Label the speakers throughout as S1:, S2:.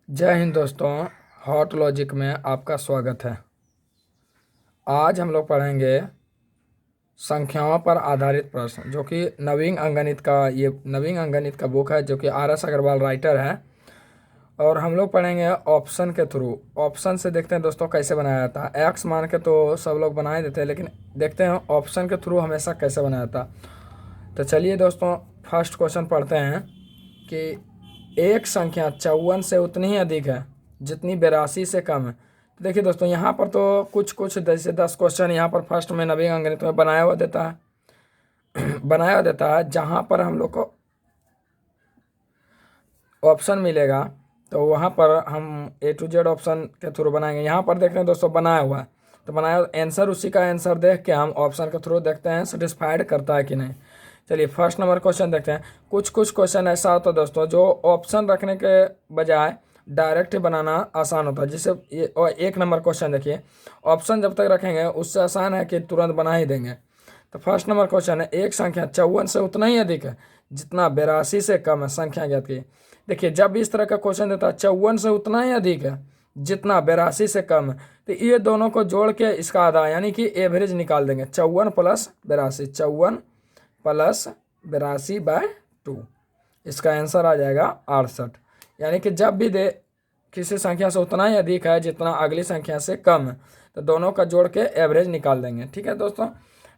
S1: जय हिंद दोस्तों। Hot logic में आपका स्वागत है। आज हम लोग पढ़ेंगे संख्याओं पर आधारित प्रश्न, जो कि नवीन अंगणित का नवीन अंगणित का बुक है, जो कि RS अग्रवाल राइटर है। और हम लोग पढ़ेंगे ऑप्शन के थ्रू। ऑप्शन से देखते हैं दोस्तों कैसे बनाया जाता है। एक्स मान के तो सब लोग बना ही देते हैं, लेकिन देखते हैं ऑप्शन के थ्रू हमेशा कैसे बनाया जाता है। तो चलिए दोस्तों, फर्स्ट क्वेश्चन पढ़ते हैं कि एक संख्या 54 से उतनी ही अधिक है जितनी 82 से कम है। तो देखिए दोस्तों, यहाँ पर तो कुछ कुछ जैसे 10 क्वेश्चन यहाँ पर फर्स्ट में नवीन अंगणित में बनाया हुआ देता है बनाया हुआ देता है। जहाँ पर हम लोग को ऑप्शन मिलेगा तो वहाँ पर हम A to Z ऑप्शन के थ्रू बनाएंगे। यहाँ पर देखते हैं दोस्तों बनाया हुआ है, तो बनाया आंसर, उसी का आंसर देख के हम ऑप्शन के थ्रू देखते हैं सेटिस्फाइड करता है कि नहीं। चलिए फर्स्ट नंबर क्वेश्चन देखते हैं। कुछ कुछ क्वेश्चन ऐसा होता है दोस्तों जो ऑप्शन रखने के बजाय डायरेक्ट बनाना आसान होता है। जैसे ये और एक नंबर क्वेश्चन देखिए, ऑप्शन जब तक रखेंगे उससे आसान है कि तुरंत बना ही देंगे। तो फर्स्ट नंबर क्वेश्चन है, एक संख्या 54 से उतना ही अधिक है जितना 82 से कम है, संख्या ज्ञात की। देखिए जब इस तरह का क्वेश्चन देता है 54 से उतना ही अधिक है जितना 82 से कम है, तो ये दोनों को जोड़ के इसका आधा यानी कि एवरेज निकाल देंगे। 54 प्लस 82, 54 प्लस 82/2, इसका आंसर आ जाएगा 68। यानी कि जब भी दे किसी संख्या से उतना ही अधिक है जितना अगली संख्या से कम है, तो दोनों का जोड़ के एवरेज निकाल देंगे। ठीक है दोस्तों,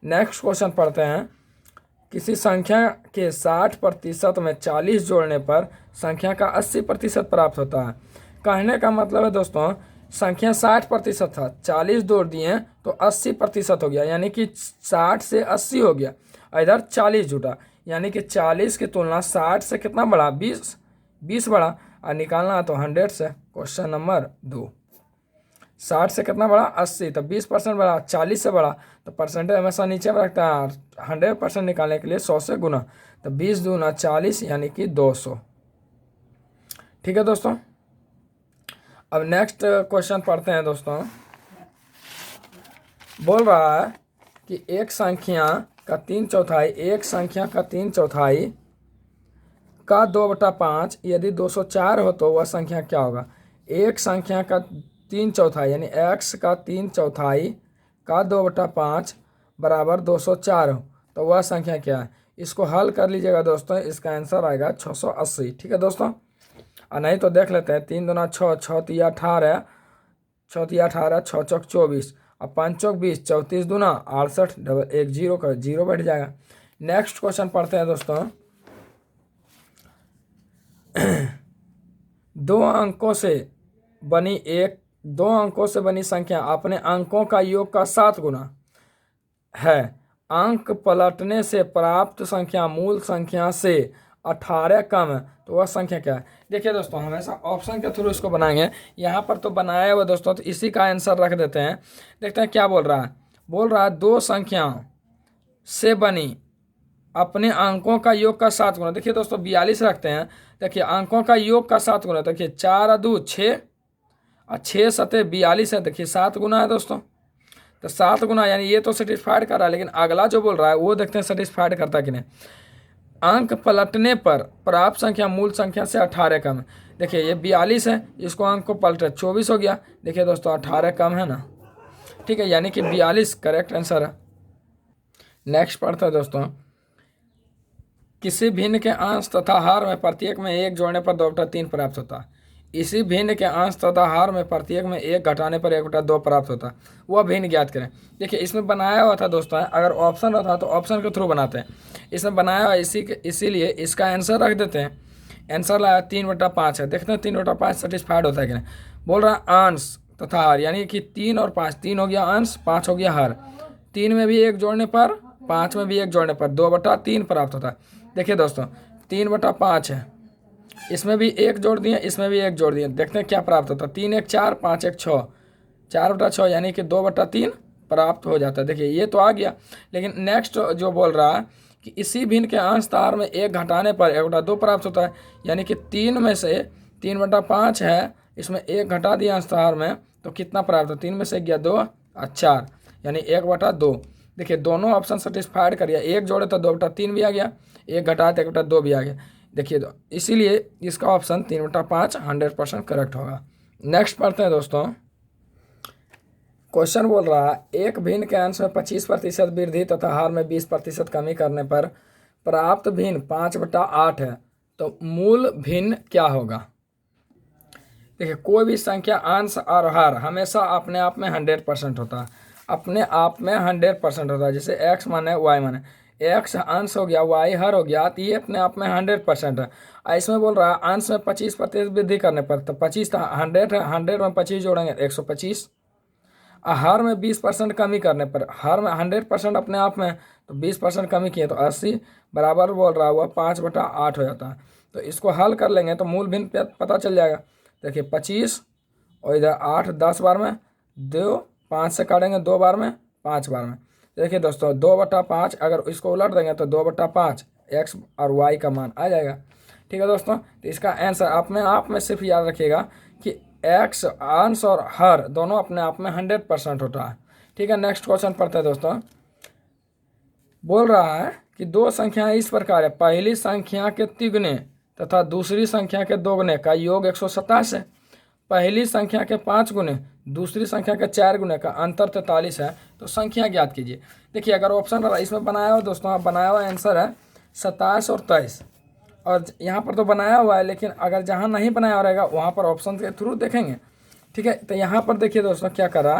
S1: नेक्स्ट क्वेश्चन पढ़ते हैं। किसी संख्या के 60% में 40 जोड़ने पर संख्या का 80% प्राप्त होता है। कहने का मतलब है दोस्तों, संख्या 60% था, 40 जोड़ दिए तो 80% हो गया, यानी कि 60 से 80 हो गया, इधर 40 जुटा, यानी कि 40 की तुलना 60 से कितना बढ़ा, 20 बढ़ा, और निकालना है तो 100 से। क्वेश्चन नंबर 2, 60 से कितना बढ़ा, 80, तो 20% बढ़ा, 40 से बढ़ा, तो परसेंटेज हमेशा नीचे में रखता है। 100% निकालने के लिए 100 से गुना, तो 20 दूना 40 यानी कि 200। ठीक है दोस्तों, अब नेक्स्ट क्वेश्चन पढ़ते हैं दोस्तों। बोल रहा है कि एक संख्या का 3/4, एक संख्या का 3/4 का 2/5 यदि 204 हो तो वह संख्या क्या होगा। एक संख्या का 3/4 यानी x का 3/4 का 2/5 बराबर 204 हो तो वह संख्या क्या है। इसको हल कर लीजिएगा दोस्तों, इसका आंसर आएगा 680। ठीक है दोस्तों, और नहीं तो देख लेते हैं। 3 दूना 6, 6 तिया 18, 6 तिया 18, 6 चौक 24, और 5 चौक 20, 34 दूना 68, डबल 1 जीरो का जीरो बैठ जाएगा। नेक्स्ट क्वेश्चन पढ़ते हैं दोस्तों। दो अंकों से बनी संख्या अपने अंकों का योग का 7 गुना है। अंक पलटने से प्राप्त संख्या मूल संख्या से 18 कम है तो वह संख्या क्या है। देखिए दोस्तों, हमेशा ऑप्शन के थ्रू इसको बनाएंगे। यहाँ पर तो बनाया हुआ दोस्तों, तो इसी का आंसर रख देते हैं। देखते हैं क्या बोल रहा है। बोल रहा है दो संख्याओं से बनी अपने अंकों का योग का 7 गुना। देखिए दोस्तों 42 रखते हैं। देखिए अंकों का योग का 7 गुना, देखिए 4 2 6 और 6 सते 42 है। देखिए 7 गुना है दोस्तों, तो 7 गुना यानी ये तो सेटिस्फाइड कर रहा है, लेकिन अगला जो बोल रहा है वो देखते हैं सेटिस्फाइड करता है कि नहीं। अंक पलटने पर प्राप्त संख्या मूल संख्या से 18 कम है। देखिए ये 42 है, इसको अंक को पलटे 24 हो गया। देखिए दोस्तों 18 कम है ना, ठीक है, यानी कि 42 करेक्ट आंसर है। नेक्स्ट पढ़ते हैं दोस्तों। किसी भिन्न के अंश तथा हार में प्रत्येक में 1 जोड़ने पर 2/3 प्राप्त होता है। इसी भिन्न के अंश तथा हार में प्रत्येक में 1 घटाने पर 1/2 प्राप्त होता है। वह भिन्न ज्ञात करें। देखिए इसमें बनाया हुआ था दोस्तों, अगर ऑप्शन रहता तो ऑप्शन के थ्रू बनाते हैं। इसमें बनाया हुआ इसीलिए इसका आंसर रख देते हैं। आंसर लाया 3/5 है। देखते हैं 3/5 सेटिस्फाइड होता है कि नहीं। बोल रहा है अंश तथा हार, यानी कि 3 और 5, 3 हो गया अंश, 5 हो गया हार। 3 में भी 1 जोड़ने पर, 5 में भी 1 जोड़ने पर 2/3 प्राप्त होता है। देखिए दोस्तों 3/5 है, इसमें भी 1 जोड़ दिए, इसमें भी 1 जोड़ दिए। देखते हैं क्या प्राप्त होता है। 3 1 4, 5 1 6, 4/6 यानी कि 2/3 प्राप्त हो जाता है। देखिए ये तो आ गया, लेकिन नेक्स्ट जो बोल रहा है कि इसी भिन्न के अंश तार में 1 घटाने पर 1/2 प्राप्त होता है। यानी कि 3 में से 3/5 है, इसमें 1 घटा दिया अंश तार में तो कितना प्राप्त हो। 3 में से गया 2 और 4 यानी 1/2। देखिए दोनों ऑप्शन सेटिस्फाइड करिए। 1 जोड़े तो 2/3 भी आ गया, 1 घटाए तो 1/2 भी आ गया। देखिए इसीलिए इसका ऑप्शन 3/5 100% करेक्ट होगा। नेक्स्ट पढ़ते हैं दोस्तों। क्वेश्चन बोल रहा है एक भिन्न के अंश में 25% वृद्धि तथा हार में 20% कमी करने पर प्राप्त भिन्न 5/8 है, तो मूल भिन्न क्या होगा। देखिए कोई भी संख्या अंश और हर हमेशा अपने आप में 100% होता है, अपने आप में 100% होता है। जैसे x माने y माने x अंश हो गया y हर हो गया, तो ये अपने आप में 100% है। इसमें बोल रहा है अंश में 25% वृद्धि करने पर, तो 25 था 100 है, 100 में 25 जोड़ेंगे 125। हर में 20% कमी करने पर, हर में 100% अपने आप में, तो 20% कमी किए तो 80 बराबर बोल रहा हुआ 5/8 हो जाता है। तो इसको हल कर लेंगे तो मूल भिन्न पता चल जाएगा। देखिए 25 और इधर 8 10 बार में, 2 5 से काटेंगे 2 बार में, 5 बार में। देखिए दोस्तों 2/5 अगर इसको उलट देंगे तो 2/5 x और y का मान आ जाएगा। ठीक है दोस्तों, तो इसका आंसर अपने आप में सिर्फ याद रखिएगा कि x अंश और हर दोनों अपने आप में 100% होता है। ठीक है, नेक्स्ट क्वेश्चन पढ़ते हैं दोस्तों। बोल रहा है कि दो संख्याएं इस प्रकार है, पहली संख्या के तिगुने तथा दूसरी संख्या के दोगुने का योग 127 है, पहली संख्या के 5 गुने दूसरी संख्या के 4 गुने का अंतर 43 है, तो संख्या ज्ञात कीजिए। देखिए अगर ऑप्शन इसमें बनाया हुआ दोस्तों, आप बनाया हुआ आंसर है 27 और 23, और यहाँ पर तो बनाया हुआ है, लेकिन अगर जहाँ नहीं बनाया हुआ रहेगा वहाँ पर ऑप्शन के थ्रू देखेंगे। ठीक है, तो यहाँ पर देखिए दोस्तों क्या करा,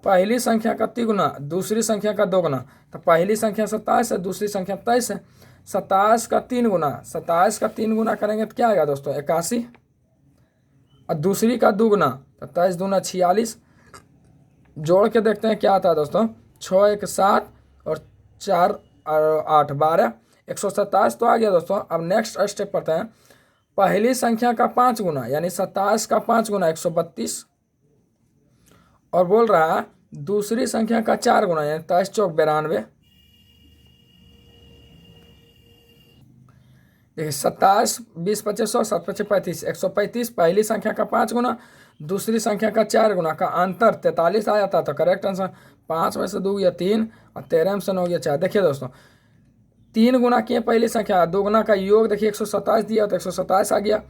S1: पहली संख्या का तिगुना दूसरी संख्या का दोगुना, तो पहली संख्या 27 है, दूसरी संख्या 23 है। 27 का 3 गुना, 27 का 3 गुना करेंगे तो क्या आएगा दोस्तों 81, और दूसरी का दुगुना 27 दूना 46, जोड़ के देखते हैं क्या आता है दोस्तों, 6 1 7 और 4 और 8 12, 127 तो आ गया दोस्तों। अब नेक्स्ट स्टेप पढ़ते हैं, पहली संख्या का 5 गुना यानी 27 का 5 गुना 132, और बोल रहा है दूसरी संख्या का 4 गुना यानी 23 चौक 92। देखिए 27 20 25 100 7 25 35 135, पहली संख्या का 5 गुना दूसरी संख्या का 4 गुना का अंतर 43 आ जाता, तो करेक्ट आंसर 5 में से 2 गया 3 और 13 में से 9 गया 4। देखिए दोस्तों 3 गुना किए पहली संख्या, 2 गुना का योग देखिए 127 दिया तो 127 आ गया,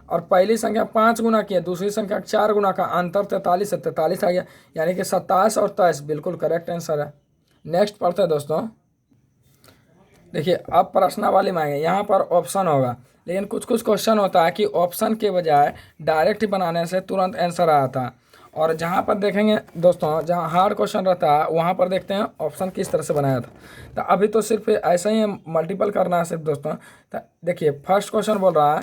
S1: और पहली संख्या 5 गुना किए दूसरी संख्या 4 गुना का अंतर 43 है, 43 आ गया, यानी कि 27 और 23 बिल्कुल करेक्ट आंसर है। नेक्स्ट पढ़ते हैं दोस्तों। देखिए अब प्रश्नावली में आएंगे, यहाँ पर ऑप्शन होगा, लेकिन कुछ कुछ क्वेश्चन होता है कि ऑप्शन के बजाय डायरेक्ट बनाने से तुरंत आंसर आता है, और जहाँ पर देखेंगे दोस्तों जहाँ हार्ड क्वेश्चन रहता है वहाँ पर देखते हैं ऑप्शन किस तरह से बनाया था। तो अभी तो सिर्फ ऐसा ही मल्टीपल करना है सिर्फ दोस्तों। तो देखिए फर्स्ट क्वेश्चन बोल रहा है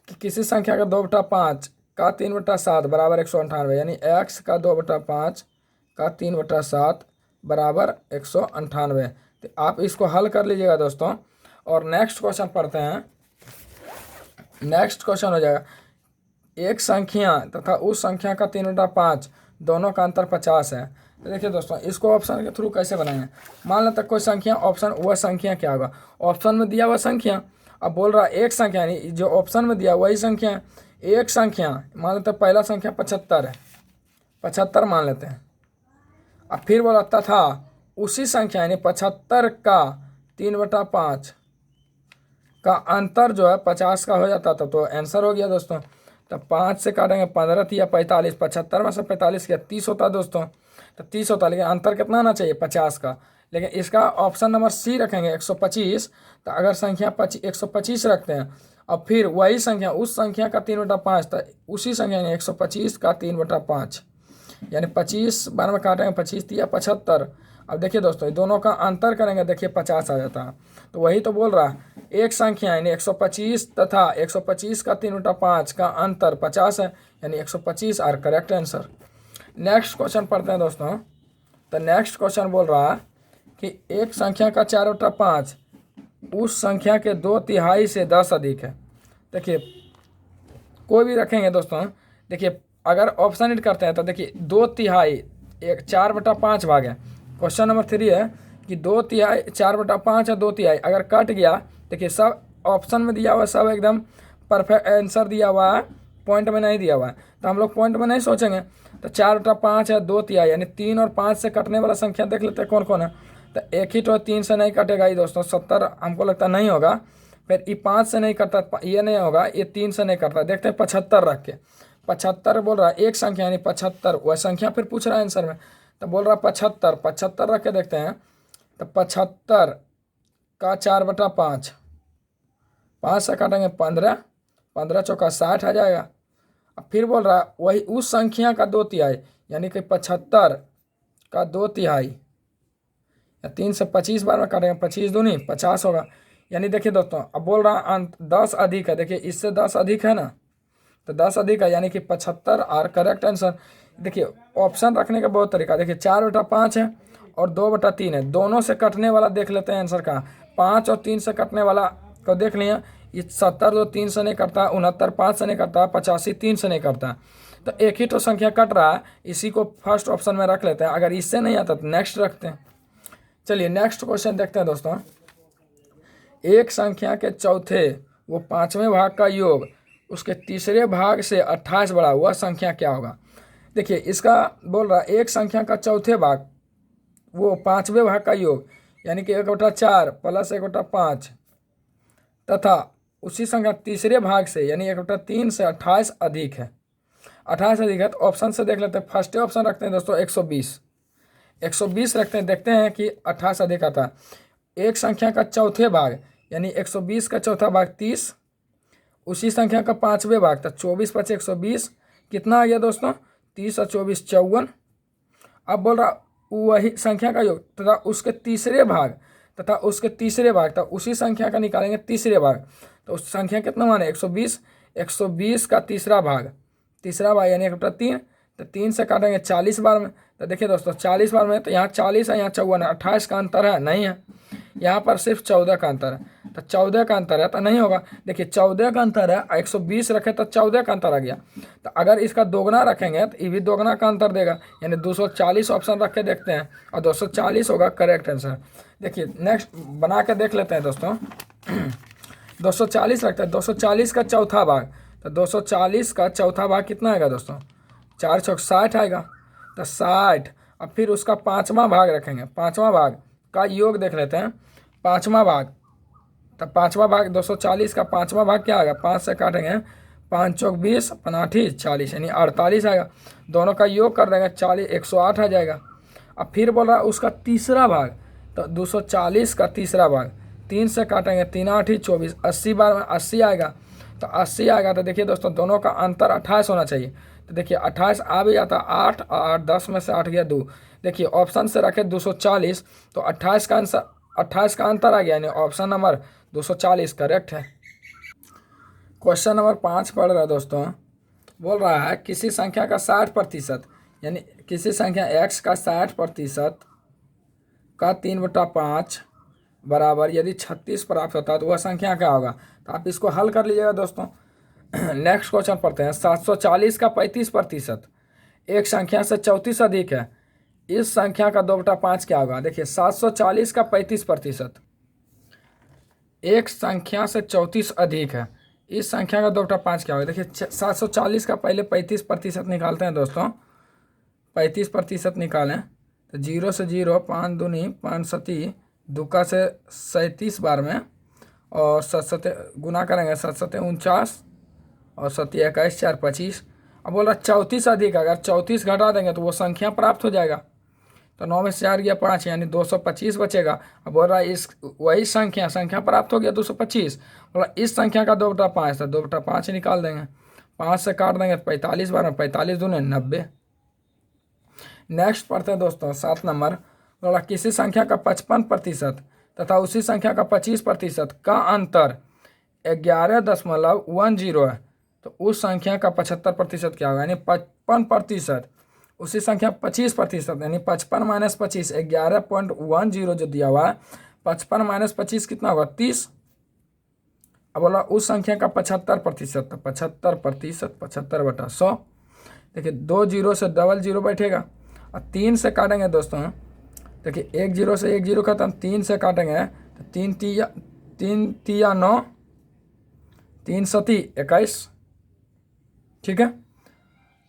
S1: कि किसी संख्या का 2/5 का 3/7 बराबर 198, यानी x का 2/5 का 3/7 बराबर 198। तो आप इसको हल कर लीजिएगा दोस्तों, और नेक्स्ट क्वेश्चन पढ़ते हैं। नेक्स्ट क्वेश्चन हो जाएगा, एक संख्या तथा उस संख्या का 3/5 दोनों का अंतर 50 है। तो देखिए दोस्तों इसको ऑप्शन के थ्रू कैसे बनाएंगे। मान लेते कोई संख्या, ऑप्शन वह संख्या क्या होगा, ऑप्शन में दिया हुआ संख्या, अब बोल रहा है एक संख्या यानी जो ऑप्शन में दिया वही संख्या है। एक संख्या मान लेते हैं पहला संख्या 75 है, 75 मान लेते हैं। अब फिर बोला तथा उसी संख्या यानी 75 का 3/5 का अंतर जो है 50 का हो जाता था, तो आंसर हो गया दोस्तों। तो 5 से काटेंगे 15 या 45, 75 में से 45 किया 30 होता है दोस्तों, तो 30 होता है, लेकिन अंतर कितना आना चाहिए 50 का। लेकिन इसका ऑप्शन नंबर सी रखेंगे 125। तो अगर संख्या 125 रखते हैं और फिर वही संख्या उस संख्या का 3/5, तो उसी संख्या यानी 125 का 3/5 यानी 25 बार में काटेंगे 25 या 75। अब देखिए दोस्तों दोनों का अंतर करेंगे, देखिए 50 आ जाता है। तो वही तो बोल रहा है एक संख्या यानी 125 तथा 125 का 3/5 का अंतर 50 है, यानी 125 are correct answer. Next question पढ़ते हैं दोस्तों। तो नेक्स्ट क्वेश्चन बोल रहा है कि एक संख्या का 4/5 उस संख्या के 2/3 से 10 अधिक है। देखिए कोई भी रखेंगे दोस्तों, देखिए अगर ऑप्शन हिट करते हैं तो देखिए 2/3 एक 4/5 भाग है। क्वेश्चन नंबर 3 है कि 2/3 4/5 है 2/3 अगर कट गया, देखिए सब ऑप्शन में दिया हुआ सब एकदम परफेक्ट आंसर दिया हुआ है, पॉइंट में नहीं दिया हुआ है, तो हम लोग पॉइंट में नहीं सोचेंगे। तो 4/5 है 2/3 यानी 3 और 5 से कटने वाला संख्या देख लेते हैं कौन कौन है। तो एक ही तो 3 से नहीं कटेगा ही दोस्तों, 70 हमको लगता नहीं होगा, फिर ये 5 से नहीं करता, ये नहीं होगा, ये 3 से नहीं करता। देखते हैं 75 रख के, 75 बोल रहा है एक संख्या यानी 75, वह संख्या फिर पूछ रहा है आंसर में, तो बोल रहा है 75, 75 रख के देखते हैं। तो 75 का 4/5, 5 से काटेंगे 15, 15 चौका 60 आ जाएगा। अब फिर बोल रहा है वही उस संख्या का 2/3, यानी कि 75 का 2/3, या 3 से 25 बार में काटेंगे, 25 दूनी 50 होगा। यानी देखिए दोस्तों, अब बोल रहा अंत 10 अधिक है, देखिए इससे 10 अधिक है ना, तो 10 अधिक है यानी कि 75 और करेक्ट आंसर। देखिए ऑप्शन रखने का बहुत तरीका, देखिए 4/5 है और 2/3 है, दोनों से कटने वाला देख लेते हैं आंसर का। 5 और 3 से कटने वाला को देख लिया, ये 70 जो 3 से नहीं करता, 69 5 से नहीं करता, 85 3 से नहीं करता, तो एक ही तो संख्या कट रहा है, इसी को फर्स्ट ऑप्शन में रख लेते हैं। अगर इससे नहीं आता तो नेक्स्ट रखते हैं। चलिए नेक्स्ट क्वेश्चन देखते हैं दोस्तों। एक संख्या के चौथे वो 5वें भाग का योग उसके तीसरे भाग से 28 बड़ा हुआ संख्या क्या होगा। देखिए इसका बोल रहा है एक संख्या का चौथे भाग वो 5वें भाग का योग, यानी कि 1/4 प्लस 1/5 तथा उसी संख्या तीसरे भाग से यानी 1/3 से 28 अधिक है। 28 अधिक है तो ऑप्शन से देख लेते हैं। फर्स्ट ऑप्शन रखते हैं दोस्तों 120, 120 रखते हैं, देखते हैं कि 28 अधिक आता है। एक संख्या का चौथे भाग यानी 120 का चौथा भाग 30, उसी संख्या का 5वें भाग था 24 × 120, कितना आ गया दोस्तों 30 और 24 54। अब बोल रहा वही संख्या का योग तथा उसके तीसरे भाग था उसी संख्या का निकालेंगे तीसरे भाग, तो उस संख्या कितना माने 120, 120 का तीसरा भाग यानी 1/3, तो 3 से काटेंगे 40 बार में। तो देखिए दोस्तों 40 बार में, तो यहाँ 40 है यहाँ 54 है, 28 का अंतर है नहीं है, यहाँ पर सिर्फ 14 का अंतर है, तो 14 का अंतर है तो नहीं होगा। देखिए 14 का अंतर है, 120 रखे तो 14 का अंतर आ गया, तो अगर इसका दोगुना रखेंगे तो ये भी दोगुना का अंतर देगा, यानी 240 ऑप्शन रख के देखते हैं और 240 होगा करेक्ट आंसर। देखिए नेक्स्ट बना के देख लेते हैं दोस्तों। 240 रखते हैं, 240 का चौथा भाग, तो 240 का चौथा भाग कितना आएगा दोस्तों 4 × 60 आएगा, तो 60। अब फिर उसका 5वां भाग रखेंगे, 5वां भाग का योग देख लेते हैं। 5वां भाग, तो 5वां भाग 240 का 5वां भाग क्या आएगा, 5 से काटेंगे 5 × 4 20 5 40 यानी 48 आएगा, दोनों का योग कर देंगे 40 108 आ जाएगा। अब फिर बोल रहा है उसका तीसरा भाग, तो 240 का तीसरा भाग 3 से काटेंगे 3 8 24 80 बार में 80 आएगा, तो 80 आएगा। तो देखिए दोस्तों दोनों का अंतर 28 होना चाहिए, तो देखिए 28 आ भी जाता 8 और 10 में से 8 गया 2। देखिए ऑप्शन से रखे 240, तो 28 का आंसर 28 का अंतर आ गया, यानी ऑप्शन नंबर 240 करेक्ट है। क्वेश्चन नंबर 5 पढ़ रहा है दोस्तों। बोल रहा है किसी संख्या का 60% यानी किसी संख्या x का 60% का 3/5 बराबर यदि 36 प्राप्त होता है तो वह संख्या क्या होगा। तो आप इसको हल कर लीजिएगा दोस्तों। नेक्स्ट क्वेश्चन पढ़ते हैं। 740 का 35% एक संख्या से 34 अधिक है, इस संख्या का 2/5 क्या होगा। देखिए 740 का 35% एक संख्या से 34 अधिक है, इस संख्या का 2/5 क्या होगा। देखिए 740 का पहले 35% निकालते हैं दोस्तों। 35% निकालें तो 0 से 0 5 दूनी 5 सती दुक्का से 37 बार में, और 7 गुना करेंगे 7 49 और 7 21 4 25। अब बोल रहा 34 अधिक, अगर 34 घटा देंगे तो वो संख्या प्राप्त हो जाएगा, तो 9 में से 4 गया 5 यानी 225 बचेगा। अब बोल रहा है इस वही संख्या प्राप्त हो गया 225, बोल रहा इस संख्या का 2/5 तो 2/5 निकाल देंगे, 5 से काट देंगे 45 बार में, 45 दूने 90। नेक्स्ट पढ़ते हैं दोस्तों 7 नंबर। बोल रहा किसी संख्या का 55% तथा उसी संख्या का 25% का अंतर 11.10 है, तो उस संख्या का 75% क्या होगा। यानी 55% उसी संख्या 25% यानी 55 - 25 11.10 जो दिया हुआ है, 55 - 25 कितना होगा 30। अब बोला उस संख्या का 75%, तो 75% 75/100। देखिए 2 0 से डबल 0 बैठेगा और 3 से काटेंगे दोस्तों। देखिए 1 0 से 1 0 खत्म, 3 से काटेंगे तो 3 तिया 9 3 सती 21, ठीक है।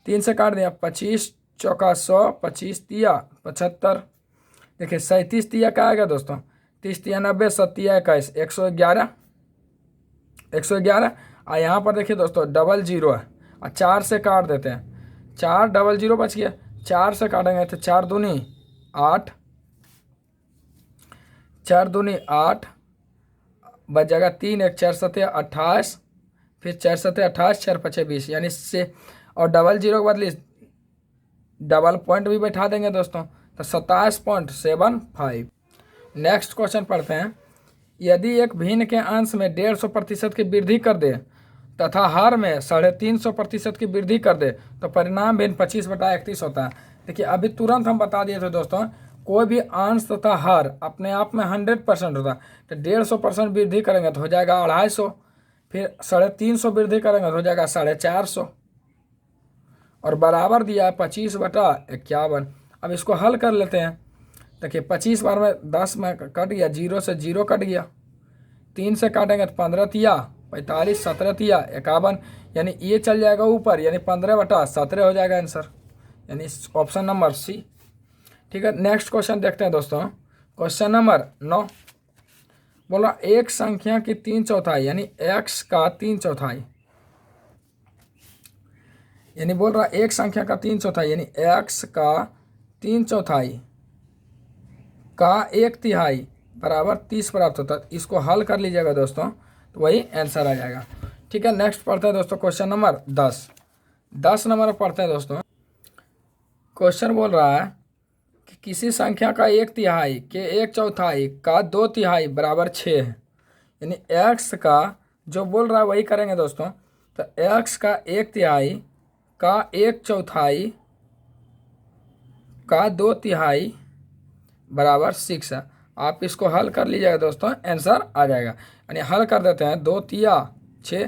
S1: 3 से काट दिया 25 चौका 100 25 तिया 75। देखिए 37 तिया क्या आएगा दोस्तों, 30 तिया 90 7 तिया 21 111। 111। और यहाँ पर देखिए दोस्तों डबल जीरो है और 4 से काट देते हैं, 4 डबल जीरो बच गया, 4 से काटेंगे तो 4 दूनी 8, 4 दूनी 8 बच जाएगा 3 1 4 7 28, फिर 4 7 28 4 5 20 यानी से, और डबल जीरो के बदले डबल पॉइंट भी बैठा देंगे दोस्तों तो 27.75। नेक्स्ट क्वेश्चन पढ़ते हैं। यदि एक भिन्न के अंश में 150% की वृद्धि कर दे तथा हर में 350% की वृद्धि कर दे तो परिणाम भिन्न 25/31 होता है। देखिए अभी तुरंत हम बता दिए थे दोस्तों, कोई भी अंश तथा हर अपने आप में 100% होता है, तो 150% वृद्धि करेंगे तो हो जाएगा 250, फिर 350 वृद्धि करेंगे तो हो जाएगा 450, और बराबर दिया है 25/51। अब इसको हल कर लेते हैं। देखिए 25 बार में 10 में कट गया, 0 से 0 कट गया, 3 से काटेंगे तो 15 तिया 45, 17 तिया 51, यानी ये चल जाएगा ऊपर, यानी 15/17 हो जाएगा आंसर, यानी ऑप्शन नंबर सी। ठीक है, नेक्स्ट क्वेश्चन देखते हैं दोस्तों। क्वेश्चन नंबर 9 बोला एक संख्या की 3/4 यानी x का 3/4, यानी बोल रहा एक संख्या का 3/4 यानी x का 3/4 का 1/3 बराबर 30 प्राप्त होता है। इसको हल कर लीजिएगा दोस्तों तो वही आंसर आ जाएगा। ठीक है, नेक्स्ट पढ़ते हैं दोस्तों क्वेश्चन नंबर 10 नंबर पढ़ते हैं दोस्तों। क्वेश्चन बोल रहा है कि किसी संख्या का 1/3 के 1/4 का 2/3 बराबर 6 है, यानी x का जो बोल रहा है वही करेंगे दोस्तों। तो x का 1/3 का 1/4 का 2/3 बराबर 6 है। आप इसको हल कर लीजिएगा दोस्तों, आंसर आ जाएगा। यानी हल कर देते हैं, 2 तिया 6,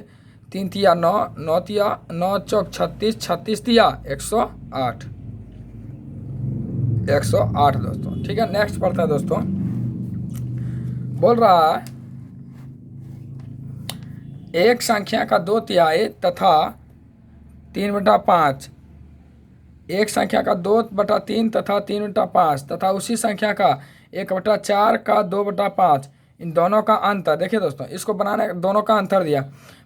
S1: 3 तिया 9, 9 तिया 9 चौक 36, 36 तिया 108, 108 दोस्तों। ठीक है, नेक्स्ट पढ़ते हैं दोस्तों। बोल रहा है एक संख्या का 2/3 तथा 3/5, एक संख्या का 2/3 तथा 3/5 तथा उसी संख्या का 1/4 का 2/5, इन दोनों का अंतर। देखिए दोस्तों, इसको बनाने दोनों का अंतर दिया,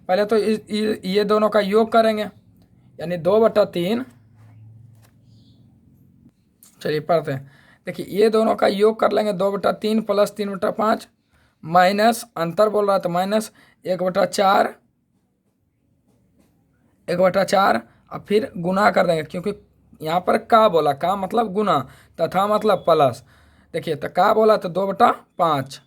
S1: पहले तो ये दोनों का योग करेंगे, यानी 2/3। चलिए पढ़ते हैं। देखिए ये दोनों का योग कर लेंगे, 2/3 प्लस 3/5 माइनस अंतर बोल रहा है तो माइनस 1/4, 1/4 और फिर गुना कर देंगे, क्योंकि यहाँ पर का बोला, का मतलब गुना, तथा मतलब प्लस। देखिए तो का बोला तो 2/5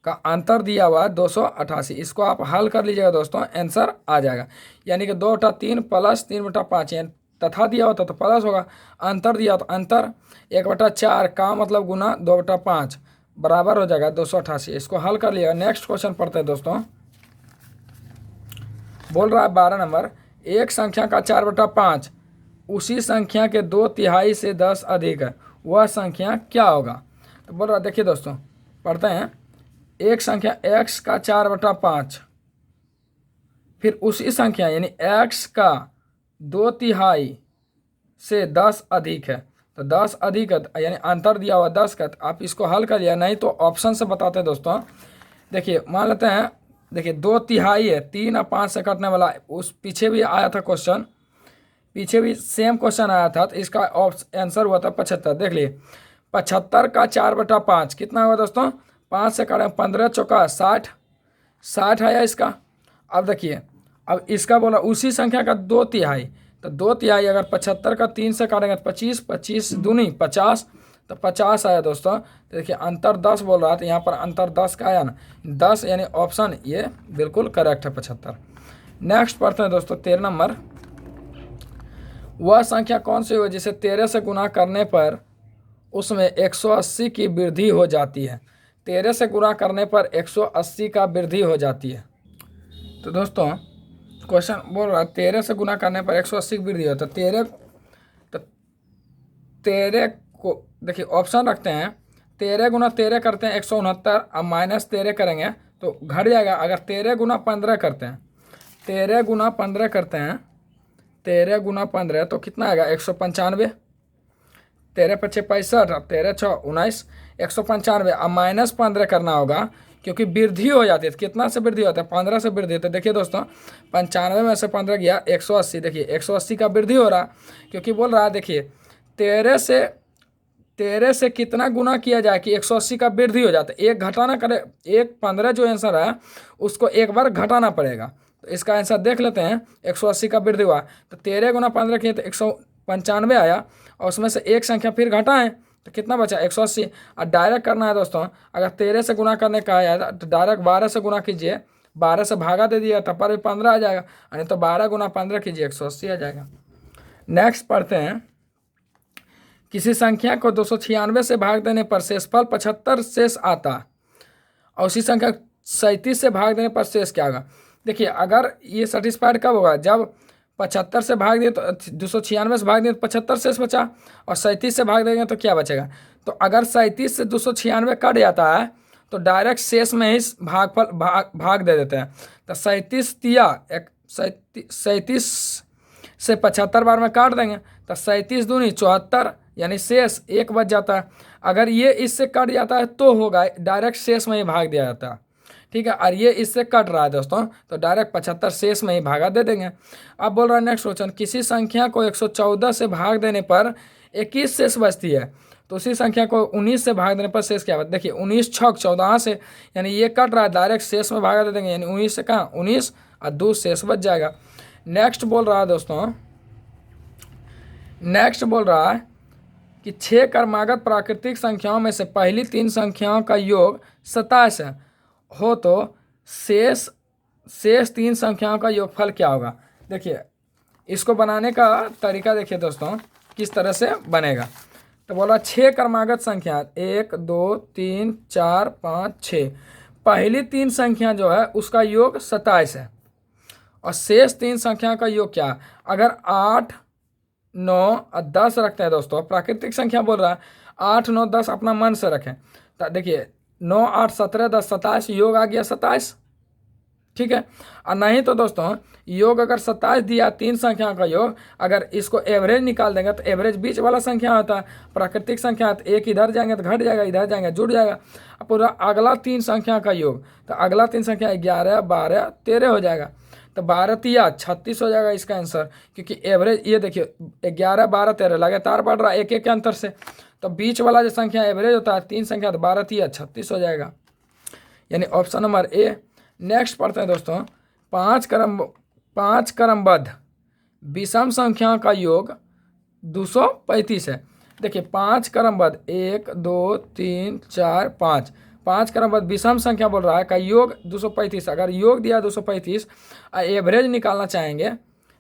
S1: का अंतर दिया हुआ है 288। इसको आप हल कर लीजिएगा दोस्तों, आंसर आ जाएगा। यानी कि 2/3 प्लस 3/5, यानी तथा दिया होता तो प्लस होगा, अंतर दिया तो अंतर, 1/4 का मतलब गुना 2/5 बराबर हो जाएगा 288। इसको हल कर लिया। नेक्स्ट क्वेश्चन पढ़ते हैं दोस्तों। बोल रहा है 12 नंबर, एक संख्या का 4/5 उसी संख्या के 2/3 से 10 अधिक है, वह संख्या क्या होगा। तो बोल रहा है, देखिए दोस्तों पढ़ते हैं, एक संख्या x का 4/5 फिर उसी संख्या यानी x का 2/3 से 10 अधिक है, तो 10 अधिक है यानी अंतर दिया हुआ 10 का। आप इसको हल कर लिया, नहीं तो ऑप्शन से बताते हैं दोस्तों। देखिए मान लेते हैं, देखिए 2/3 है, 3 और 5 से कटने वाला, उस पीछे भी आया था क्वेश्चन, पीछे भी सेम क्वेश्चन आया था, तो इसका आंसर हुआ था 75। देख लिए 75 का 4/5 कितना हुआ दोस्तों, 5 से काटें 15 चौका 60, 60 है इसका। अब देखिए, अब इसका बोला उसी संख्या का 2/3, तो 2/3 अगर 75 का 3 से काटेंगे तो 25, 25 दूनी 50, तो 50 आया दोस्तों। तो देखिए अंतर 10 बोल रहा था, यहाँ पर अंतर 10 का आया ना, 10 यानी ऑप्शन ये बिल्कुल करेक्ट है 75। नेक्स्ट पढ़ते हैं दोस्तों 13 नंबर। वह संख्या कौन सी हो जिसे 13 से गुना करने पर उसमें 180 की वृद्धि हो जाती है। 13 से गुना करने पर 180 का वृद्धि हो जाती है। तो दोस्तों क्वेश्चन बोल रहा है 13 से गुना करने पर 180 की वृद्धि हो, तो 13 को देखिए ऑप्शन रखते हैं, 13 गुना 13 करते हैं 169, अब माइनस 13 करेंगे तो घट जाएगा। अगर 13 गुना 15 करते हैं, 13 गुना 15 करते हैं, 13 गुना 15 तो कितना आएगा 195, 13 × 5 = 65, 13 × 6 = 19, 195। अब माइनस 15 करना होगा, क्योंकि वृद्धि हो जाती है। तो कितना से वृद्धि होता है? 15 से वृद्धि होता है। देखिए दोस्तों, 95 में से 15 गया 180। देखिए 180 का वृद्धि हो रहा, क्योंकि बोल रहा है देखिए 13 से कितना गुना किया जाए कि 180 का वृद्धि हो जाता है। एक घटाना करे, एक 15 जो आंसर है उसको एक बार घटाना पड़ेगा। तो इसका आंसर देख लेते हैं। 180 का वृद्धि हुआ तो 13 गुना 15 किए तो 195 आया, और उसमें से एक संख्या फिर घटाएं तो कितना बचा? 180। और डायरेक्ट करना है दोस्तों, अगर 13 से गुना करने का आया तो डायरेक्ट 12 से गुना कीजिए, 12 से भागा दे दिया तब पर भी 15 आ जाएगा, नहीं तो 12 गुना 15 कीजिए 180 आ जाएगा। नेक्स्ट पढ़ते हैं। किसी संख्या को 296 से भाग देने पर शेषफल 75 शेष आता, और उसी संख्या 37 से भाग देने पर शेष क्या होगा? देखिए अगर ये सेटिस्फाइड कब होगा? जब 75 से भाग दिए तो 296 से भाग दिए तो 75 शेष बचा, और 37 से भाग देंगे तो क्या बचेगा? तो अगर 37 से 296 कट जाता है तो डायरेक्ट शेष में ही भाग दे देते हैं। तो 37 से 75 बार में काट देंगे तो 37 दूनी 74, यानी शेष एक बच जाता है। अगर ये इससे कट जाता है तो होगा डायरेक्ट शेष में ही भाग दिया जाता है, ठीक है। और ये इससे कट रहा है दोस्तों, तो डायरेक्ट 75 शेष में ही भागा दे देंगे। अब बोल रहा है नेक्स्ट क्वेश्चन, किसी संख्या को 114 से भाग देने पर 21 शेष बचती है, तो उसी संख्या को 19 से भाग देने पर शेष क्या बचता? देखिए 19 छक 14 से, यानी ये कट रहा है, डायरेक्ट शेष में भागा दे देंगे, यानी 19 से कहाँ 19 और 2 शेष बच जाएगा। नेक्स्ट बोल रहा है दोस्तों, नेक्स्ट बोल रहा है कि 6 क्रमागत प्राकृतिक संख्याओं में से पहली 3 संख्याओं का योग 27 हो तो शेष 3 संख्याओं का योगफल क्या होगा? देखिए इसको बनाने का तरीका देखिए दोस्तों किस तरह से बनेगा। तो बोला 6 क्रमागत संख्या 1 2 3 4 5 6, पहली 3 संख्या जो है उसका योग 27 है, और शेष 3 संख्या का योग क्या? अगर 8 9 और 10 रखते हैं दोस्तों, प्राकृतिक संख्या बोल रहा है, 8 9 10 अपना मन से रखें। तो देखिए 9 8 17 10 27, योग आ गया 27, ठीक है। और नहीं तो दोस्तों योग अगर 27 दिया 3 संख्याओं का योग, अगर इसको एवरेज निकाल देंगे तो एवरेज बीच वाला संख्या होता है, प्राकृतिक संख्या तो एक इधर जाएंगे तो घट जाएगा, इधर जाएंगे जुड़ जाएगा। अब पूरा अगला 3 संख्या का योग, तो अगला 3 संख्या 11 12 13 हो जाएगा, तो 12 तिया 36 हो जाएगा इसका आंसर, क्योंकि एवरेज ये देखिए 11 12 13 लगातार बढ़ रहा है एक एक के अंतर से, तो बीच वाला जो संख्या एवरेज होता है 3 संख्या, तो 12 तिया 36 हो जाएगा, यानी ऑप्शन नंबर ए। नेक्स्ट पढ़ते हैं दोस्तों, 5 क्रमबद्ध विषम संख्याओं का योग 235 है। देखिए 5 क्रमबद्ध 1 2 3 4 5, 5 क्रमबद्ध विषम संख्या बोल रहा है का योग 235। अगर योग दिया 235 और एवरेज निकालना चाहेंगे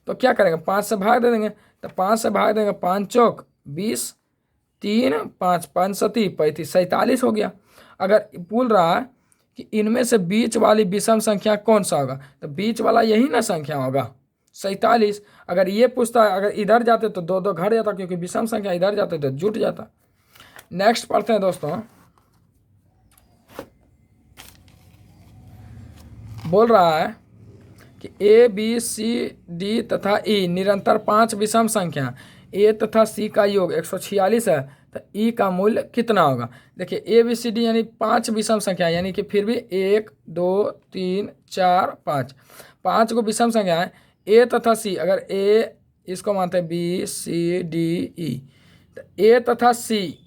S1: तो क्या करेंगे? 5 से भाग दे देंगे, तो 5 से भाग देंगे, 5 चौक 20, 3 5 5 सती 35, 47 हो गया। अगर बोल रहा है कि इनमें से बीच वाली विषम संख्या कौन सा होगा, तो बीच वाला यही ना संख्या होगा 47। अगर ये पूछता है, अगर इधर जाते तो 2 2 घट जाता, क्योंकि विषम संख्या इधर जाते तो जुट जाता। नेक्स्ट पढ़ते हैं दोस्तों, बोल रहा है कि ए बी सी डी तथा ई निरंतर 5 विषम संख्या ए तथा सी का योग 146 है, तो ई का मूल्य कितना होगा? देखिए ए बी सी डी यानी 5 विषम संख्या, यानी कि फिर भी 1 2 3 4 5, 5 को विषम संख्या है। ए तथा सी, अगर ए इसको मानते हैं बी सी डी ई, तो ए तथा सी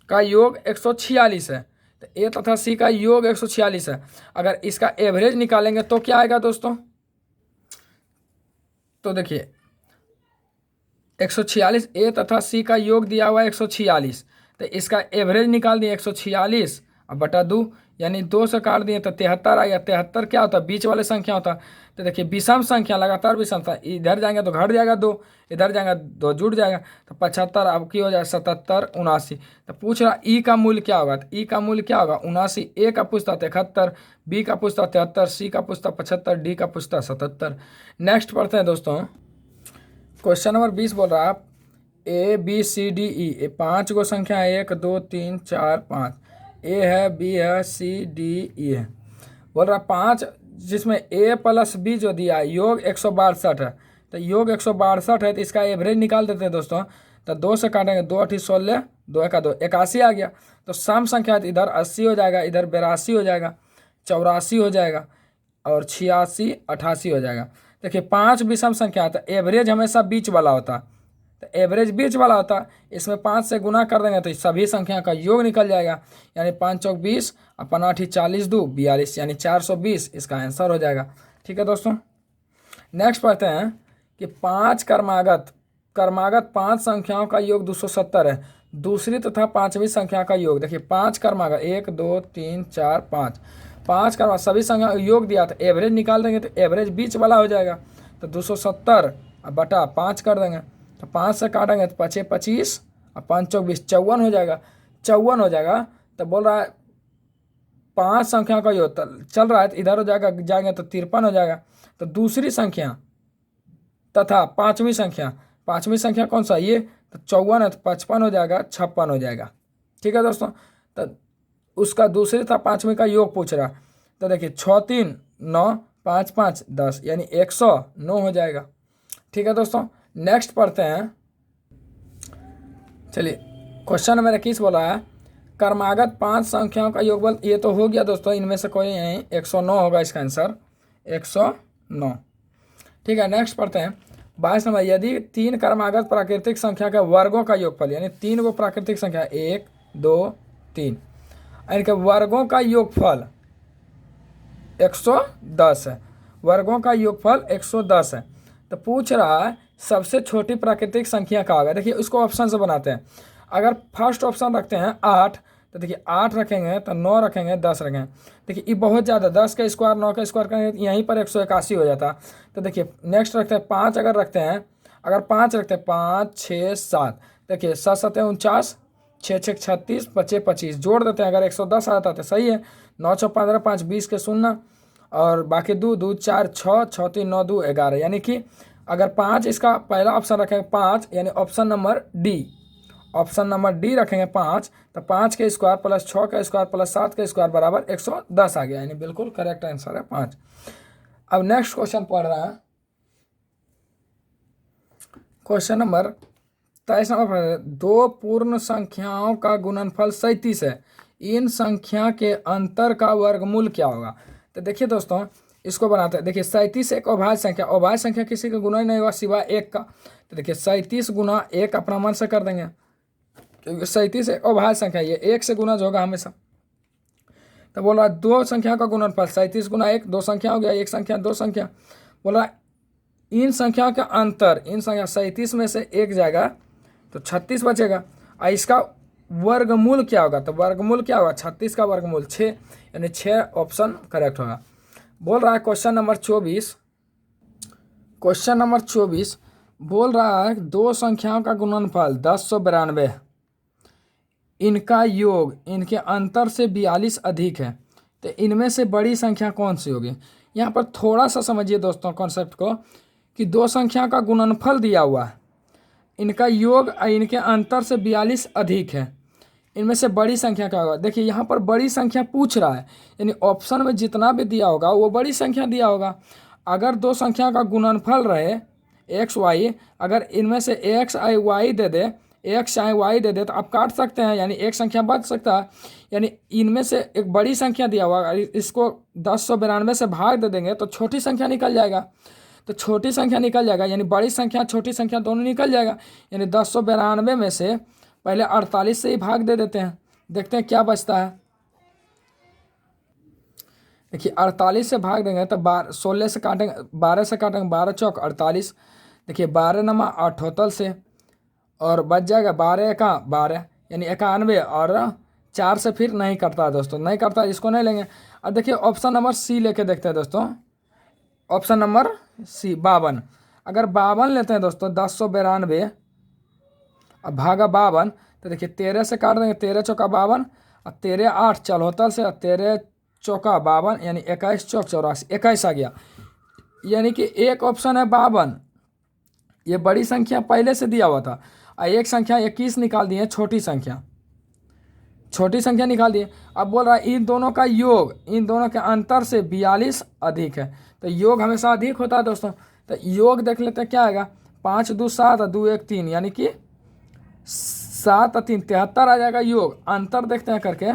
S1: का योग 146 है, तो ए तथा सी का योग 146 है। अगर इसका एवरेज निकालेंगे तो क्या आएगा दोस्तों? तो देखिए 146, ए तथा सी का योग दिया हुआ है 146, तो इसका एवरेज निकाल दिए 146 और बटा 2, यानी 2 से काट दिए तो 73 आ गया। 73 क्या होता है? बीच वाले संख्या होता है। तो देखिए विषम संख्या लगातार विषम था, इधर जाएंगे तो घट जाएगा 2, इधर जाएगा 2 जुड़ जाएगा, तो 75 अब की हो जाए 77 79। तो पूछ रहा ई का मूल्य क्या होगा? तो ई का मूल्य क्या होगा? 79। ए का पूछता 73, बी का पूछता 73, सी का पूछता 75, डी का पूछता 77। नेक्स्ट पढ़ते हैं दोस्तों, क्वेश्चन नंबर 20 बोल रहा है A B C D E, 5 गो संख्या है, 1 2 3 4 5, ए है बी है सी डी ई है। बोल रहा 5 जिसमें ए प्लस बी जो दिया योग 162 है, तो योग 162 है, तो इसका एवरेज निकाल देते हैं दोस्तों। तो 2 से काटेंगे, 2 8 16, 2 1 2, 81 आ गया। तो सम संख्या है तो इधर 80 हो जाएगा, इधर 82 हो जाएगा, 84 हो जाएगा और 86 88 हो जाएगा। देखिए 5 विषम संख्या है तो एवरेज हमेशा बीच वाला होता है, तो एवरेज बीच वाला होता है। इसमें 5 से गुना कर देंगे तो सभी संख्या का योग निकल जाएगा, यानी 5 चौक 20, अपन 8 40 2 42, यानी 420 इसका आंसर हो जाएगा। ठीक है दोस्तों, नेक्स्ट पढ़ते हैं कि 5 क्रमागत 5 संख्याओं का योग 270 है। दूसरी तथा पांचवी संख्या का योग, देखिए 5 क्रमागत 1 2 3 4 5, 5 क्रमागत सभी संख्या का योग दिया, तो एवरेज निकाल देंगे तो एवरेज बीच वाला हो जाएगा। तो 270 बटा 5 कर देंगे, तो 5 से काटेंगे तो 5 25 और 5 चौक 20, 54 हो जाएगा, 54 हो जाएगा। तो बोल रहा है 5 संख्या का योग चल रहा है तो इधर हो जाएगा, जाएंगे तो 53 हो जाएगा। तो दूसरी संख्या तथा पांचवी संख्या कौन सा, ये तो 54 है तो 55 हो जाएगा, 56 हो जाएगा। ठीक है दोस्तों, तो उसका दूसरी तथा पांचवी का योग पूछ रहा है। तो देखिए 6 3 9 5 5 10, यानी 109 हो जाएगा। ठीक है दोस्तों, नेक्स्ट पढ़ते हैं। चलिए क्वेश्चन मेरा किस बोला है, क्रमागत 5 संख्याओं का योगफल, ये तो हो गया दोस्तों, इनमें से कोई नहीं, 109 होगा इसका आंसर, 109। ठीक है, नेक्स्ट पढ़ते हैं 22 नंबर, यदि 3 क्रमागत प्राकृतिक संख्या के वर्गों का योगफल, यानी 3 गो प्राकृतिक संख्या 1 2 3, इनके वर्गों का योगफल 110 है, वर्गों का योगफल 110 है। तो पूछ रहा है सबसे छोटी प्राकृतिक संख्या का होगा। देखिए उसको ऑप्शन से बनाते हैं। अगर फर्स्ट ऑप्शन रखते हैं 8, तो देखिए 8 रखेंगे तो 9 रखेंगे, 10 रखेंगे। देखिए ये बहुत ज़्यादा, 10 का स्क्वायर 9 का स्क्वायर करेंगे तो यहीं पर 181 हो जाता। तो देखिए नेक्स्ट रखते हैं 5, अगर रखते हैं, अगर 5 रखते हैं, 5 6 7, देखिए 7 7 49, 6 6 36, 5 25, जोड़ देते हैं, अगर 110 आता तो सही है। 9 6 15, 5 20 के 0 और बाकी 2 2 4 6 6 3 9 2 11, यानी कि अगर 5 इसका पहला ऑप्शन रखेंगे 5, यानी ऑप्शन नंबर डी रखेंगे 5, तो 5 के स्क्वायर प्लस 6 का स्क्वायर प्लस 7 का स्क्वायर बराबर 110 आ गया, यानी बिल्कुल करेक्ट आंसर है 5। अब नेक्स्ट क्वेश्चन पढ़ रहा है, क्वेश्चन नंबर 23 नंबर, 2 पूर्ण संख्याओं का गुणनफल 37 है, इन संख्या के अंतर का वर्गमूल क्या होगा। तो देखिए दोस्तों इसको बनाते हैं। देखिए 37 एक अभाज्य संख्या किसी का गुना ही नहीं हुआ सिवाय 1 का। तो देखिए 37 गुना 1 अपना मन से कर देंगे, क्योंकि 37 एक अभाज्य संख्या, ये 1 से गुना होगा हमेशा। तो बोल रहा है 2 संख्या का गुणनफल 37 गुना 1, 2 संख्या हो गया, 1 संख्या 2 संख्या। बोल रहा है इन संख्याओं का अंतर, इन संख्या 37 में से 1 जाएगा तो 36 बचेगा, और इसका वर्गमूल क्या होगा। तो वर्गमूल क्या होगा, 36 का वर्गमूल 6, यानी 6 ऑप्शन करेक्ट होगा। बोल रहा है क्वेश्चन नंबर 24 बोल रहा है 2 संख्याओं का गुणनफल 1092, इनका योग इनके अंतर से 42 अधिक है, तो इनमें से बड़ी संख्या कौन सी होगी। यहाँ पर थोड़ा सा समझिए दोस्तों कॉन्सेप्ट को, कि 2 संख्या का गुणनफल दिया हुआ है, इनका योग इनके अंतर से 42 अधिक है, इनमें से बड़ी संख्या क्या होगा। देखिए यहाँ पर बड़ी संख्या पूछ रहा है, यानी ऑप्शन में जितना भी दिया होगा वो बड़ी संख्या दिया होगा। अगर 2 संख्या का गुणनफल रहे एक्स वाई, अगर इनमें से एक्स आई वाई दे दे, एक्स आई वाई दे दे, तो आप काट सकते हैं, यानी एक संख्या बच सकता है। यानी इनमें से एक बड़ी संख्या दिया हुआ, इसको 1092 से भाग दे देंगे तो छोटी संख्या निकल जाएगा, तो छोटी संख्या निकल जाएगा, यानी बड़ी संख्या छोटी संख्या दोनों निकल जाएगा। यानी 1092 में से पहले 48 से ही भाग दे देते हैं, देखते हैं क्या बचता है। देखिए 48 से भाग देंगे तो 16 से काटेंगे, 12 से काटेंगे, 12 चौक 48, देखिए 12 नमा 78 से, और बच जाएगा 12 एका 12, यानी 91, और 4 से फिर नहीं कटता दोस्तों, नहीं कटता, इसको नहीं लेंगे। अब देखिए ऑप्शन नंबर सी लेके देखते हैं दोस्तों, ऑप्शन नंबर सी 52। अगर 52 लेते हैं दोस्तों 1092 अब भागा 52, तो देखिए 13 से काट देंगे, 13 चौका 52, और 13 8 74 से, 13 चौका 52, यानी 21 चौक 84, 21 आ गया। यानी कि एक ऑप्शन है 52, ये बड़ी संख्या पहले से दिया हुआ था, और एक संख्या 21 निकाल दिए, छोटी संख्या निकाल दिए। अब बोल रहा है इन दोनों का योग, इन दोनों के अंतर से 42 अधिक है, तो योग हमेशा अधिक होता है दोस्तों। तो योग देख लेते हैं क्या आएगा, 5 2 7 2 1 3, यानी कि 7 और 3 73 आ जाएगा योग। अंतर देखते हैं करके,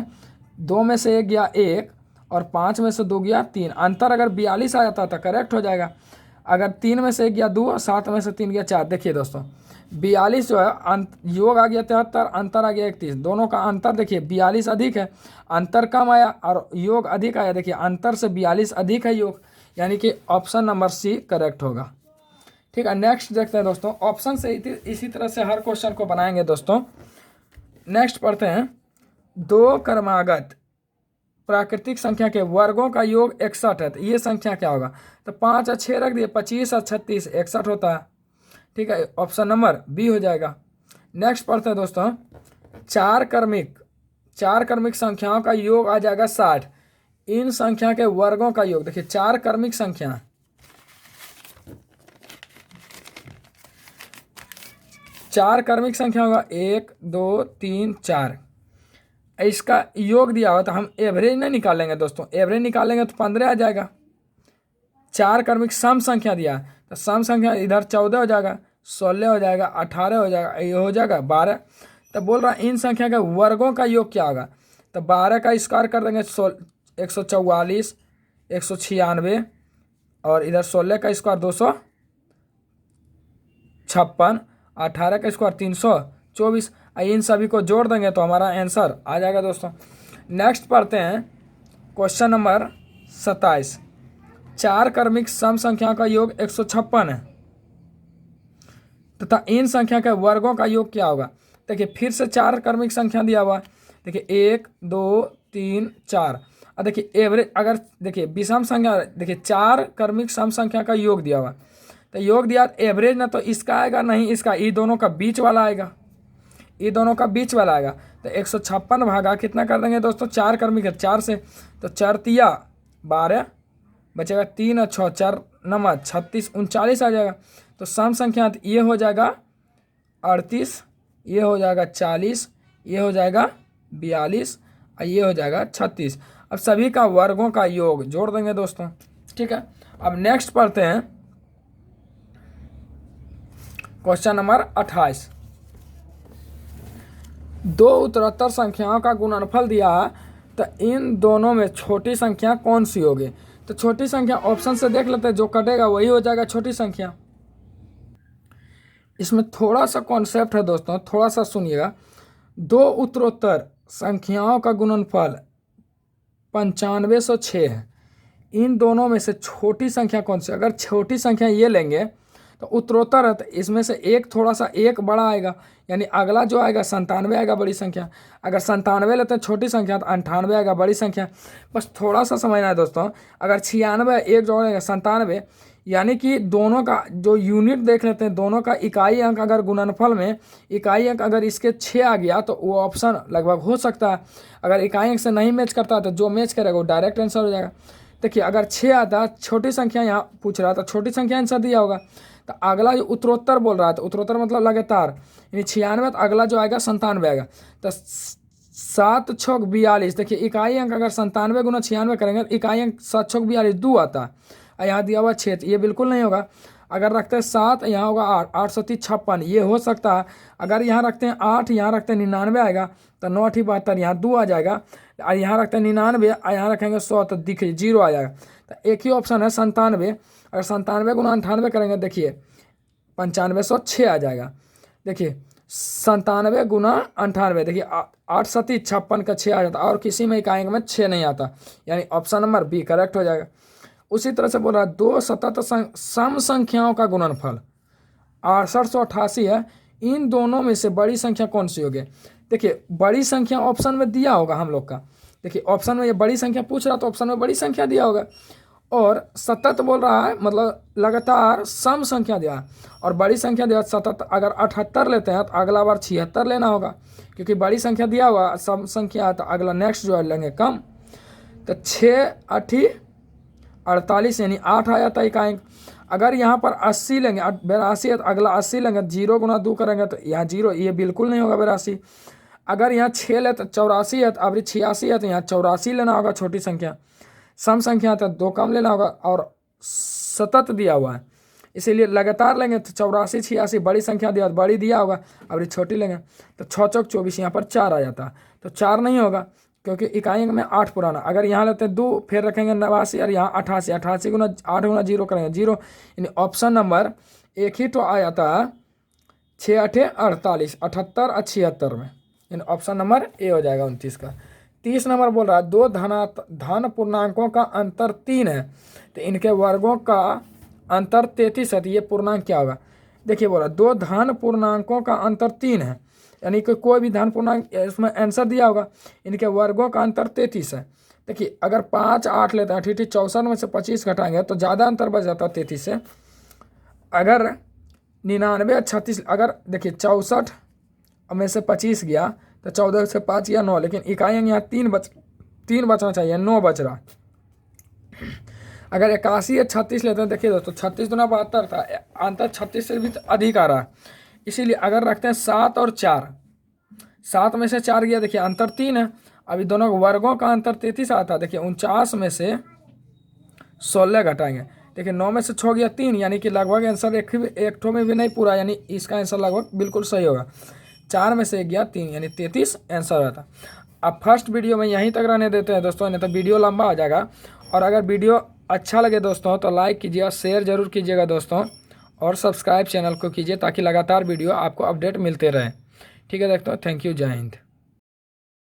S1: 2 में से 1 गया 1 और 5 में से 2 गया 3। अंतर अगर 42 आ जाता तो करेक्ट हो जाएगा। अगर 3 में से 1 गया 2 और 7 में से 3 गया 4। देखिए दोस्तों 42 जो है योग आ गया 73, अंतर आ गया 31। दोनों का अंतर देखिए 42 अधिक है, अंतर कम आया और योग अधिक आया। देखिए अंतर से 42 अधिक है योग, यानी कि ऑप्शन नंबर सी करेक्ट होगा। ठीक है, नेक्स्ट देखते हैं दोस्तों। ऑप्शन से इसी तरह से हर क्वेश्चन को बनाएंगे दोस्तों। नेक्स्ट पढ़ते हैं, 2 क्रमागत प्राकृतिक संख्या के वर्गों का योग 61 है, तो ये संख्या क्या होगा? तो 5 और 6 रख दिए, 25 और 36 61 होता है। ठीक है, ऑप्शन नंबर बी हो जाएगा। नेक्स्ट पढ़ते हैं दोस्तों, 4 क्रमिक संख्याओं का योग आ जाएगा 60। इन संख्या के वर्गों का योग, देखिए 4 क्रमिक संख्या, 4 क्रमिक संख्या होगा 1 2 3 4। इसका योग दिया हुआ तो हम एवरेज नहीं निकालेंगे दोस्तों, एवरेज निकालेंगे तो 15 आ जाएगा। 4 क्रमिक सम संख्या दिया तो सम संख्या इधर 14 हो जाएगा, 16 हो जाएगा, 18 हो जाएगा, ये हो जाएगा 12। तो बोल रहा इन संख्या के वर्गों का योग क्या होगा? तो 12 का स्क्वायर कर देंगे 144, 196 और इधर 16 का स्क्वायर 256, 18 का स्क्वायर 324। इन सभी को जोड़ देंगे तो हमारा आंसर आ जाएगा दोस्तों। नेक्स्ट पढ़ते हैं क्वेश्चन नंबर 27। 4 क्रमिक सम संख्या का योग 156 है तथा इन संख्या के वर्गों का योग क्या होगा? देखिए फिर से 4 क्रमिक संख्या दिया हुआ, देखिए 1 2 3 4। और देखिए एवरेज अगर देखिए विषम संख्या, देखिए 4 क्रमिक सम संख्या का योग दिया हुआ, तो योग दिया एवरेज ना तो इसका आएगा नहीं इसका, ये दोनों का बीच वाला आएगा, ये दोनों का बीच वाला आएगा। तो 156 भागा कितना कर देंगे दोस्तों? 4 क्रमिक है 4 से, तो 4 तिया 12 बचेगा, 3 और 6 4 नंबर 36 39 आ जाएगा। तो सम संख्या ये हो जाएगा 38, ये हो जाएगा 40, ये हो जाएगा 42 और ये हो जाएगा 36। अब सभी का वर्गों का योग जोड़ देंगे दोस्तों। ठीक है, अब नेक्स्ट पढ़ते हैं क्वेश्चन नंबर 28। 2 उत्तरोत्तर संख्याओं का गुणनफल दिया है, तो इन दोनों में छोटी संख्या कौन सी होगी? तो छोटी संख्या ऑप्शन से देख लेते हैं, जो कटेगा वही हो जाएगा छोटी संख्या। इसमें थोड़ा सा कॉन्सेप्ट है दोस्तों, थोड़ा सा सुनिएगा। 2 उत्तरोत्तर संख्याओं का गुणनफल 9506 है। इन दोनों में से छोटी संख्या कौन सी? अगर छोटी संख्या ये लेंगे तो उत्तरोत्तर है, तो इसमें से एक थोड़ा सा एक बड़ा आएगा, यानी अगला जो आएगा 97 आएगा बड़ी संख्या। अगर 97 लेते हैं छोटी संख्या तो 98 आएगा बड़ी संख्या। बस थोड़ा सा समझना है दोस्तों। अगर 96 एक जोड़ेगा 97, यानी कि दोनों का जो यूनिट देख लेते हैं, दोनों का इकाई अंक अगर गुणनफल में इकाई अंक अगर इसके 6 आ गया तो वो ऑप्शन लगभग हो सकता है। अगर इकाई अंक से नहीं मैच करता तो जो मैच करेगा वो डायरेक्ट आंसर हो जाएगा। देखिए अगर 6 आता, छोटी संख्या यहाँ पूछ रहा था, छोटी संख्या आंसर दिया होगा। तो अगला जो उत्तरोत्तर बोल रहा है, तो उत्तरोत्तर मतलब लगातार, यानी 96, तो अगला जो आएगा 97 आएगा। तो 7 छक 42, देखिए इकाई अंक अगर 97 गुना 96 करेंगे तो इकाई अंक 7 छक 42 2 आता है। यहाँ दिया हुआ 6, ये बिल्कुल नहीं होगा। अगर रखते हैं 7, यहाँ होगा 8, 8 7 56, ये हो सकता है। अगर यहाँ रखते हैं 8, यहाँ रखते हैं 99 आएगा, तो 9 8 72, यहाँ 2 आ जाएगा। और यहाँ रखते हैं 99, यहाँ रखेंगे 100, तो दिखिए 0 आ जाएगा। तो एक ही ऑप्शन है 97। अगर 97 गुना 98 करेंगे, देखिए 9506 आ जाएगा। देखिए 97 गुना 98, देखिए 8 7 56 का 6 आ जाता, और किसी में इकाई में 6 नहीं आता, यानी ऑप्शन नंबर बी करेक्ट हो जाएगा। उसी तरह से बोल रहा है 2 सतत सम संख्याओं का गुणनफल 6888 है। इन दोनों में से बड़ी संख्या कौन सी होगी? देखिए बड़ी संख्या ऑप्शन में दिया होगा हम लोग का। देखिए ऑप्शन में ये बड़ी संख्या पूछ रहा तो ऑप्शन में बड़ी संख्या दिया होगा, और सतत बोल रहा है मतलब लगातार सम संख्या दिया है, और बड़ी संख्या दिया सतत। अगर 78 लेते हैं तो अगला बार 76 लेना होगा, क्योंकि बड़ी संख्या दिया हुआ सम संख्या है, तो अगला नेक्स्ट जो है लेंगे कम। तो 6 8 48, यानी 8 आया था इकाई। अगर यहाँ पर 80 लेंगे, 82 है तो अगला 80 लेंगे, 0 गुना 2 करेंगे तो यहाँ 0, ये बिल्कुल नहीं होगा 82। अगर यहाँ 6 ले तो 84 है, तो अभी 86 है तो यहाँ 84 लेना होगा छोटी संख्या। सम संख्या तो 2 कम लेना होगा, और सतत दिया हुआ है, इसीलिए लगातार लेंगे तो 84 86 बड़ी संख्या दिया, बड़ी दिया होगा, अब ये छोटी लेंगे तो 6 चौक 24, यहाँ पर 4 आ जाता। तो 4 नहीं होगा क्योंकि इकाई अंक में 8 पुराना। अगर यहाँ लेते हैं 2, फिर रखेंगे 89 और यहाँ 88, 88 गुना 8 गुना 0 करेंगे 0, यानी ऑप्शन नंबर एक ही तो आ जाता 6 8 48, 78 और 76 में, यानी ऑप्शन नंबर ए हो जाएगा 29 का। 30 नंबर बोल रहा है दो धन पूर्णांकों का अंतर 3 है तो इनके वर्गों का अंतर 33 है, तो ये पूर्णांक क्या होगा। देखिए बोला दो धन पूर्णांकों का अंतर 3 है, यानी कि कोई भी धन पूर्णांक, इसमें आंसर दिया होगा, इनके वर्गों का अंतर 33 है। देखिए अगर 5 8 लेते हैं, ठीक 64 में से 25 घटाएंगे तो ज़्यादा अंतर बच जाता है 33 से। अगर 99 36, अगर देखिए 64 में से 25 गया तो 14 से 5 या 9, लेकिन इकाई अंक यहाँ 3 बचना चाहिए, 9 बच रहा। अगर 81 या 36 लेते हैं, देखिए दोस्तों 36 दुना 72 था, अंतर 36 से भी अधिक आ रहा। इसीलिए अगर रखते हैं 7 और 4, 7 में से 4 गया, देखिए अंतर 3 है। अभी दोनों वर्गों का अंतर 33 आता है। देखिए 49 में से 16 घटाएंगे, देखिए 9 में से 6 गया 3, यानी कि लगभग आंसर एक ठो में भी नहीं पूरा, यानी इसका आंसर लगभग बिल्कुल सही होगा। 4 में से 1 गया 3, यानी 33 आंसर आता। अब फर्स्ट वीडियो में यहीं तक रहने देते हैं दोस्तों, नहीं तो वीडियो लंबा हो जाएगा। और अगर वीडियो अच्छा लगे दोस्तों तो लाइक कीजिएगा, शेयर जरूर कीजिएगा दोस्तों, और सब्सक्राइब चैनल को कीजिए ताकि लगातार वीडियो आपको अपडेट मिलते रहे। ठीक है दोस्तों, थैंक यू, जय हिंद।